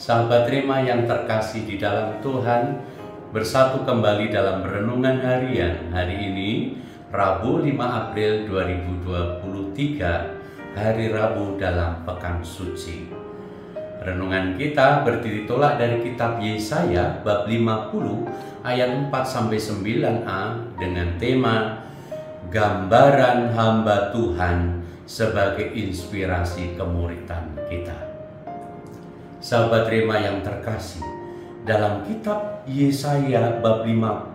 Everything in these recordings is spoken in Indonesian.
Sahabat Rema yang terkasih di dalam Tuhan, bersatu kembali dalam renungan harian hari ini, Rabu 5 April 2023, hari Rabu dalam Pekan Suci. Renungan kita berdiri tolak dari kitab Yesaya bab 50 ayat 4-9a dengan tema Gambaran Hamba Tuhan sebagai inspirasi kemuritan kita. Sahabat Rema yang terkasih, dalam kitab Yesaya bab 50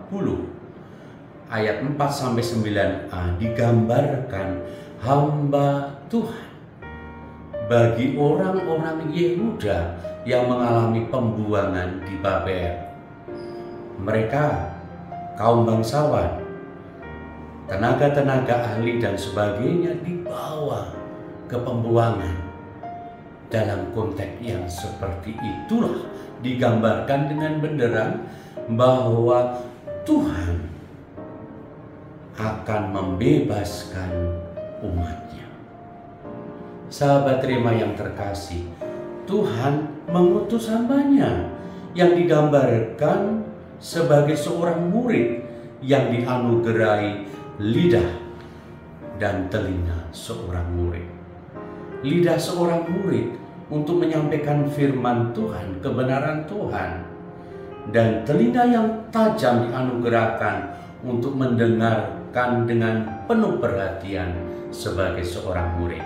ayat 4-9a digambarkan hamba Tuhan bagi orang-orang Yehuda yang mengalami pembuangan di Babel. Mereka kaum bangsawan, tenaga-tenaga ahli dan sebagainya dibawa ke pembuangan. Dalam konteks yang seperti itulah digambarkan dengan benderang bahwa Tuhan akan membebaskan umatnya. Sahabat Rema yang terkasih, Tuhan mengutus hambanya yang digambarkan sebagai seorang murid yang dianugerahi lidah dan telinga seorang murid. Lidah seorang murid untuk menyampaikan firman Tuhan, kebenaran Tuhan, dan telinga yang tajam dianugerahkan untuk mendengarkan dengan penuh perhatian sebagai seorang murid.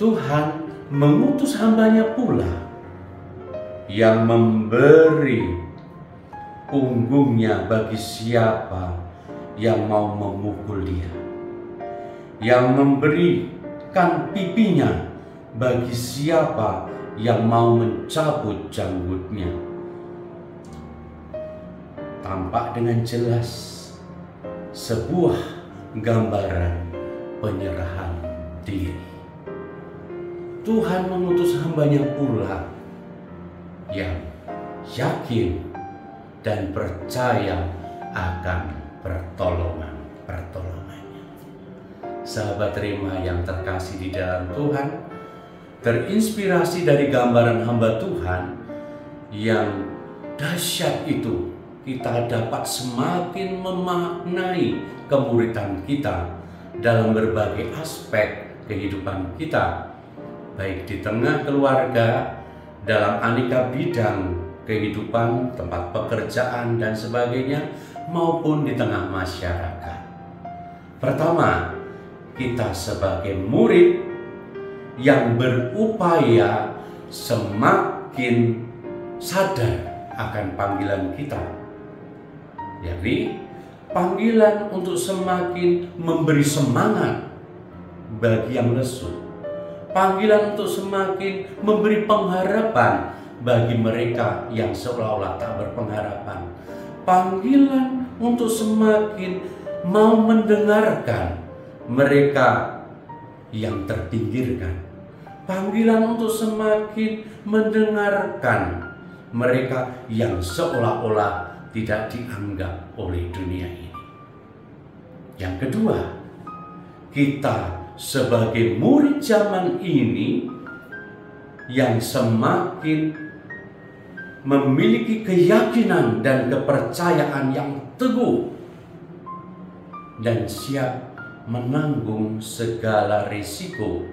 Tuhan mengutus hambanya pula yang memberi punggungnya bagi siapa yang mau memukul dia, yang memberikan pipinya bagi siapa yang mau mencabut janggutnya. Tampak dengan jelas sebuah gambaran penyerahan diri. Tuhan mengutus hambanya pula yang yakin dan percaya akan pertolongannya. Sahabat Rema yang terkasih di dalam Tuhan, terinspirasi dari gambaran hamba Tuhan yang dahsyat itu, kita dapat semakin memaknai kemuritan kita dalam berbagai aspek kehidupan kita, baik di tengah keluarga, dalam aneka bidang kehidupan, tempat pekerjaan dan sebagainya, maupun di tengah masyarakat. Pertama, kita sebagai murid yang berupaya semakin sadar akan panggilan kita, yakni panggilan untuk semakin memberi semangat bagi yang lesu, panggilan untuk semakin memberi pengharapan bagi mereka yang seolah-olah tak berpengharapan, panggilan untuk semakin mau mendengarkan mereka yang terpinggirkan, panggilan untuk semakin mendengarkan mereka yang seolah-olah tidak dianggap oleh dunia ini. Yang kedua, kita sebagai murid zaman ini yang semakin memiliki keyakinan dan kepercayaan yang teguh dan siap menanggung segala risiko,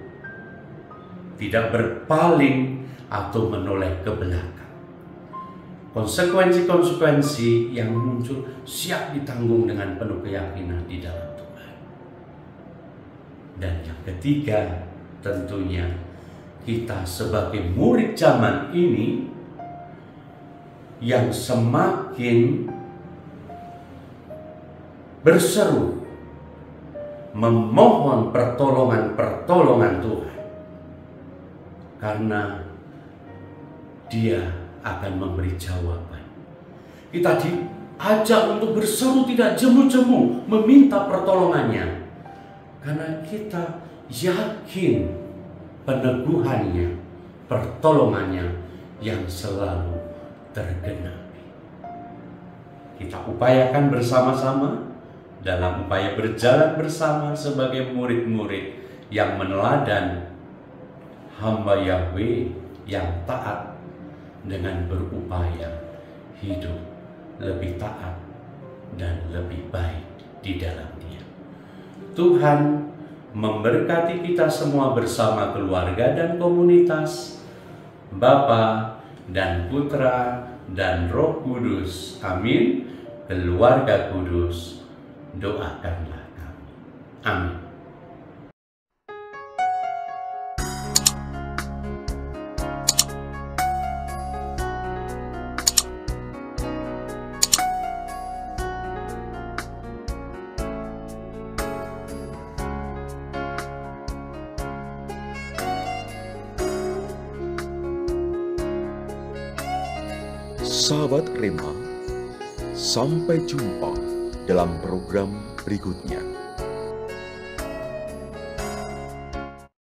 tidak berpaling atau menoleh ke belakang. Konsekuensi-konsekuensi yang muncul siap ditanggung dengan penuh keyakinan di dalam Tuhan. Dan yang ketiga, tentunya kita sebagai murid zaman ini yang semakin berseru memohon pertolongan Tuhan, karena Dia akan memberi jawaban. Kita diajak untuk berseru tidak jemu-jemu meminta pertolongannya, karena kita yakin peneguhannya, pertolongannya yang selalu tergenapi. Kita upayakan bersama-sama dalam upaya berjalan bersama sebagai murid-murid yang meneladan hamba Yahweh yang taat dengan berupaya hidup lebih taat dan lebih baik di dalam Dia. Tuhan memberkati kita semua bersama keluarga dan komunitas, Bapa dan Putra dan Roh Kudus. Amin. Keluarga kudus, doakanlah kami. Amin. Sahabat Rema, sampai jumpa dalam program berikutnya.